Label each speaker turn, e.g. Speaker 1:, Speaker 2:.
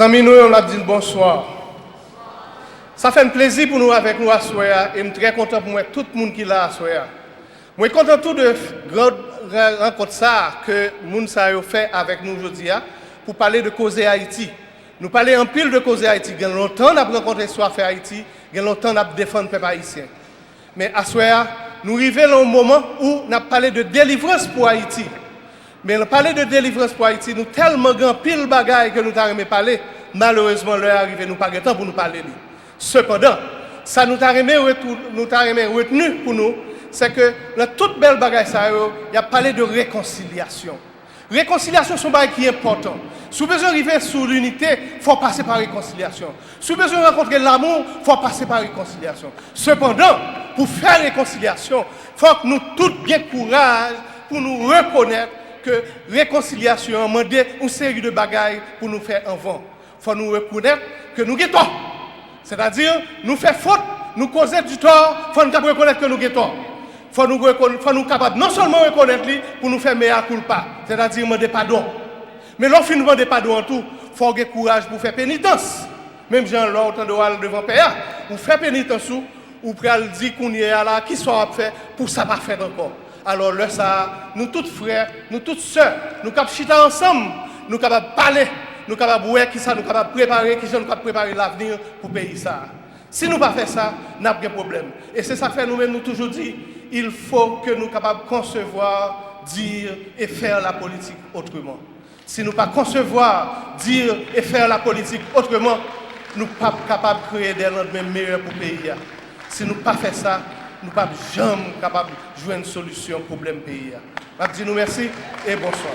Speaker 1: Amis, nous, on a dit bonsoir. Ça fait un plaisir pour nous avec nous à Soya et je suis très content pour moi, tout le monde qui est là à Soya. Je suis content tout de grande rencontre ça que moun sa yo fait avec nous aujourd'hui pour parler de cause Haïti. Nous parler en pile de cause Haïti. Il y a longtemps qu'on a rencontré soit fait Haïti, il y a longtemps qu'on a défendu le peuple haïtien. Mais à Soya, nous arrivons à un moment où on a parlé de délivrance pour Haïti. Mais on parler de délivrance pour Haïti, nous tellement grand pile bagaille que nous t'avons parlé, malheureusement l'heure arrivée, nous pas de temps pour nous parler. Cependant, ça nous t'a retenu pour nous, c'est que dans toute belle bagaille ça, il y a parlé de réconciliation. Réconciliation c'est un bagage qui est important. Si vous besoin d'arriver sur l'unité, il faut passer par réconciliation. Si vous besoin de rencontrer l'amour, il faut passer par réconciliation. Cependant, pour faire réconciliation, il faut que nous tous bien courage pour nous reconnaître que réconciliation a demandé une série de bagailles pour nous faire avant. Il faut nous reconnaître que nous guettons. C'est-à-dire, nous faisons faute, nous causons du tort, il faut nous reconnaître que nous guettons. Il faut nous capables non seulement reconnaître lui pour nous faire meilleur culpa, c'est-à-dire demander pardon. Mais lorsque nous demandons pardon en tout, il faut avoir courage pour faire pénitence. Même Jean l'autre devant Père, ou faire pénitence ou pour dire qu'on y est là, qui soit fait pour ça pas faire encore. Alors là, ça, nous tous frères, nous toutes sœurs, nous capables de chiter ensemble, nous capables de parler, nous capables de voir qui ça, nous capables de préparer, qui ça, nous capables de préparer l'avenir pour le pays ça. Si nous ne faisons pas ça, nous n'avons pas de problème. Et c'est ça fait nous-mêmes, nous toujours dit, il faut que nous soyons capables de concevoir, dire et faire la politique autrement. Si nous ne pas concevoir, dire et faire la politique autrement, nous ne sommes pas capables de créer des lendemains meilleurs pour le pays. Si nous ne pas faire ça, nous ne sommes jamais capables de jouer une solution au problème pays. Je vous dis merci et bonsoir.